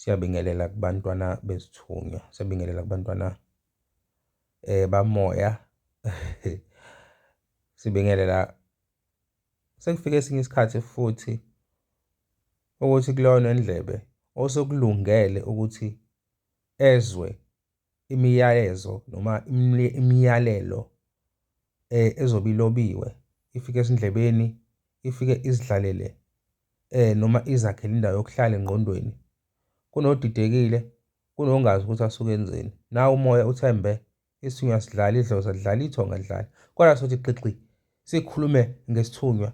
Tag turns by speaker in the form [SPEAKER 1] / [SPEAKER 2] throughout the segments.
[SPEAKER 1] Siyabingelela kubantwana besithunywa, siyabingelela kubantwana bamoya. Sibingelela sekufike esinye isikhathi futhi ukuthi kuleyo nendlebe osekulungele ukuthi ezwe imiyalezo noma imiyalelo ezobe ilobiwe, ifike esindlebeni, ifike izidlalele noma izakhele indawo yokuhlala engqondweni. Kunodidekile, kunongazi ukuthi asuke enzeni. Nawe umoya uthembe isithunywa sidlala idlozi alidlala, ithonga alidlala. Kodwa sothi xiqi sikhulume ngesithunywa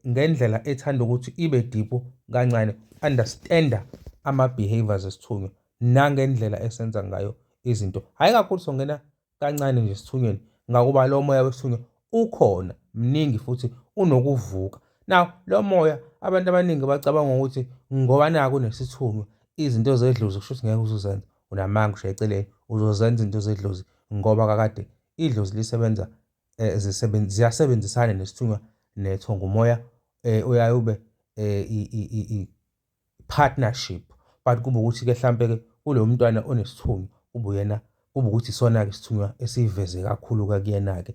[SPEAKER 1] ngendlela ethanda ukuthi ibe deep kancane, understand ama-behaviors esithunywa nangendlela esenza ngayo izinto. Hhayi kakhulu songena kancane nje esithunyweni ngakuba lo moya wesithunywa ukhona, mningi futhi unokuvuka. Now lo moya abantu abaningi bacabanga ukuthi ngoba naku unesithunywa izinto zedlozi kusho ukuthi ngeke uzuzenza, unamanga ushaye eceleni uzozenza izinto zedlozi ngoba kakade idlozi lisebenza ziyasebenzisana nesithunywa nethonga. Umoya uyaye ube i-partnership, but kube ukuthi-ke mhlampe-ke kulo mntwana onesithunywa kube uyena, kube ukuthi isona-ke isithunywa esiyiveze kakhulu-ke kuyena-ke.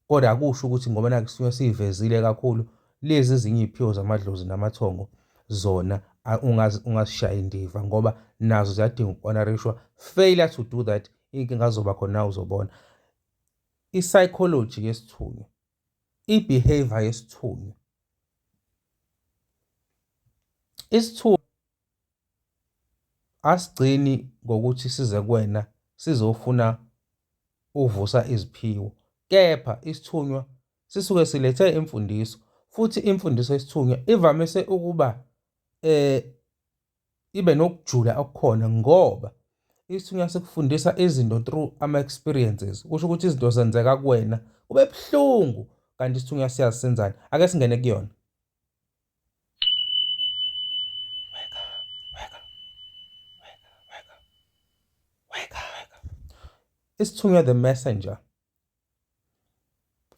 [SPEAKER 1] Kodwa akusho ukuthi ngoba nakhu isithunywa siyivezile kakhulu, lezi ezinye iy'phiwo zamadlozi namathongo zona ungazishayi indiva ngoba nazo ziyadinga uku-honour-rishwa. Failure to do that, inkinga zizoba khona nawe uzobona. I-psychology yesithunywa, i-behavior yesithunywa, isithunywa asigcini ngokuthi size kuwena sizofuna uvusa iziphiwo, kepha isithunywa sisuke silethe imfundiso, futhi imfundiso yesithunywa ivamise ukuba ibe nokujula okukhona ngoba isithunywa sikufundisa izinto through ama-experiences. Kusho ukuthi izinto zenzeka kuwena kube buhlungu kanti isithunywa siyazi senzani. Ake singene kuyona. Isithunywa the messenger,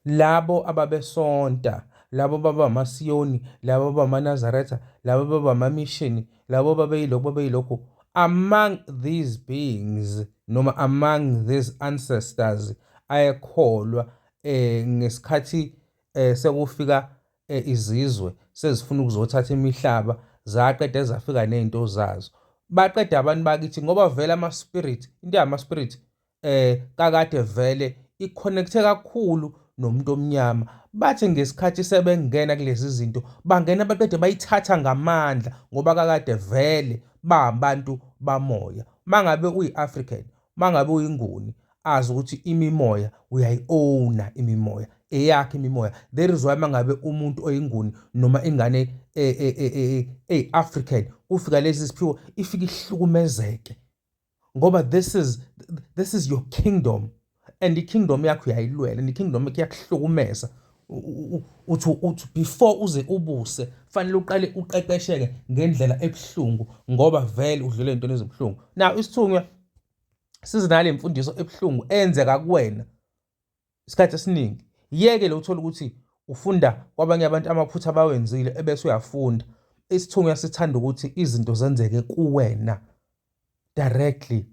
[SPEAKER 1] labo ababesonta, labo baba amasiyoni, labo baba amaNazaretha, labo baba amamishini, labo babeyilokhu. Among these beings noma among these ancestors ayekholwa ngesikhathi sekufika izizwe sezifuna ukuzothatha imihlaba, zaqeda zafika nezinto zazo. Baqeda abantu bakithi ngoba vele ama-spirit, into yama-spirit kakade vele i-connecte kakhulu nomuntu omnyama. Bathi ngesikhathi sebengena kulezi zinto bangena baqede bayithatha ngamandla ngoba kakade vele babantu bamoya. Mangabe uyi-African, mangabe uyinguni, azi ukuthi imimoya uyayi-owna, imimoya eyakhe imimoya. There is why mangabe umuntu oyinguni noma ingane eyi-African ufika lezi ziphiwo ifike ihlukumezeke ngoba this is your kingdom, and i-kingdom yakho uyayilwela, and i-kingdom yakho iyakuhlukumeza. Uthi before uze ubuse fanele uqale uqeqesheke ngendlela ebuhlungu ngoba vele udlule ezintweni ezibuhlungu. Now isithunywa sizinale imfundiso ebuhlungu enzeka kuwena isikhathi esiningi. Yeke lo uthola ukuthi ufunda kwabanye abantu amaphutha abawenzile ebese uyafunda. Isithunywa sithanda ukuthi izinto zenzeke kuwena directly,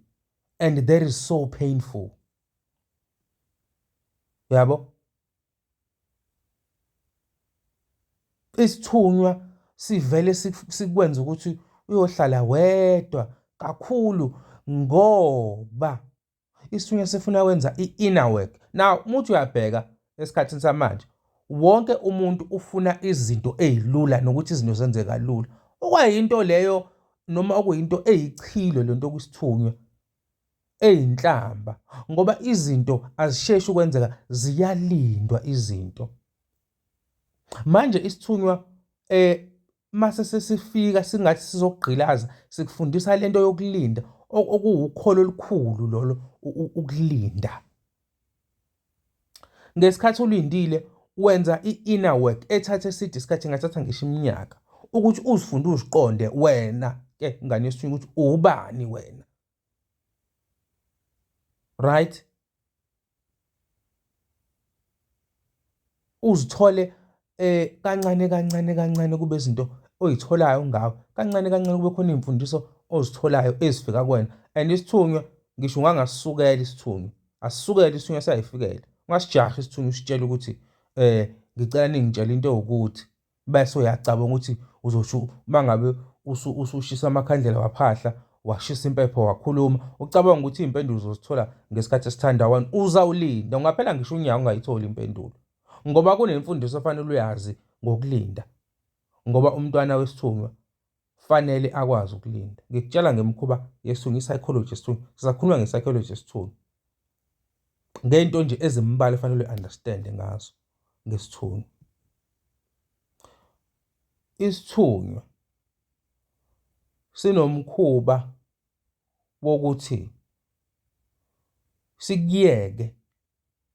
[SPEAKER 1] and that is so painful. Yabo? Isithunywa sivele sikwenza ukuthi uyohlala wedwa kakhulu ngoba isithunywa sifuna wenza i-inner work. Now umuthi uyabheka esikhathini samanje, wonke umuntu ufuna izinto ezilula nokuthi izinto zenzeke kalula. Okwayinto leyo noma okuyinto eyichilo lento kwisithunywa eyinhlamba ngoba izinto azisheshi ukwenzeka, ziyalindwa izinto. Manje isithunywa mase sesifika singathi sizokugqilaza sikufundisa lento yokulinda okuwukholo olukhulu lolo, ukulinda. Ngesikhathi ulindile wenza i-inner work ethatha eside isikhathi, engathatha ngisho iminyaka ukuthi uzifunde uziqonde wena ke ngane yesithunywa ukuthi ubani wena, right? Uzithole kancane kancane kancane kube izinto oyitholayo ngawo kancane kancane, kube khona iy'mfundiso ozitholayo ezifika kuwena. And isithunywa ngisho ungangasukela isithunywa, asisukele isithunywa sayifikele. Ungasijahi isithunywa usitshela ukuthi ngicela ningitshele into ewukuthi, bese uyacabanga ukuthi uzosho mangabe usushisa amakhandlela waphahla, washisa impepho wakhuluma, ucabanga ukuthi iy'mpendulo uzozithola ngesikhathi esithandawana. Uzawulinda, ungaphela ngisho unyaka ungayitholi impendulo, ngoba kunemfundiso ofanele uyazi ngokulinda, ngoba umntwana wesithunywa fanele akwazi ukulinda. Ngikutshela ngemikhuba yesithunywa, i-psychology yesithunywa. Sizakhuluma nge-psychology yesithunywa, ngento nje ezimbalwa efanele u-understand ngazo ngesithunywa. Isithunywa sinomkhuba wokuthi sikuyeke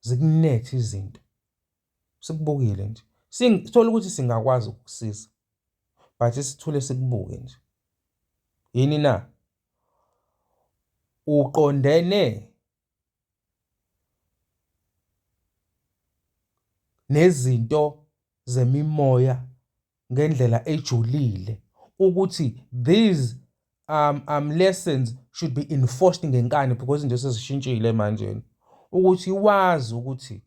[SPEAKER 1] zikunethe izinto, sikubukile nje. Sithola ukuthi singakwazi ukukusiza, but sithule sikubuke nje. Yini na? Uqondene nezinto zemimoya ngendlela ejulile ukuthi these lessons should be enforced ngenkani, because izinto sezishintshile manje. Ukuthi wazi ukuthi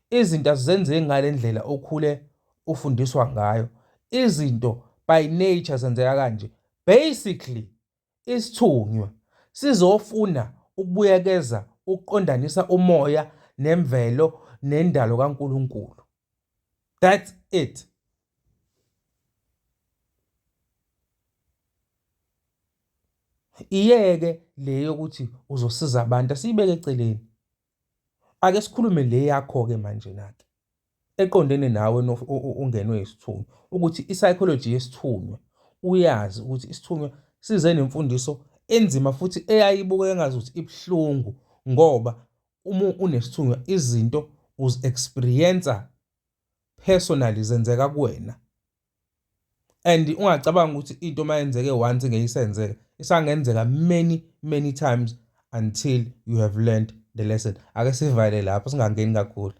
[SPEAKER 1] izinto azenzeki ngale ndlela okhule ufundiswa ngayo. Izinto by nature zenzeka kanje. Basically isithunywa sizofuna ukubuyekeza, ukuqondanisa umoya nemvelo nendalo kaNkulunkulu. That's it. Iyeke le yokuthi uzosiza abantu, asiyibeke eceleni. Ake sikhulume le yakho-ke manje nake eqondene nawe ungenwe isithunywa, ukuthi i-psychology yesithunywa uyazi ukuthi isithunywa size nemfundiso enzima futhi eyayibukeka engazuthi ibuhlungu, ngoba uma unesithunywa izinto uzi-experience personally, zenzeka kuwena. And ungacabanga ukuthi into mayenzeke once ngeke isenzeke, isangenzeka many times until you have learned the lesson. Ake sivale lapho singangeni kakhulu.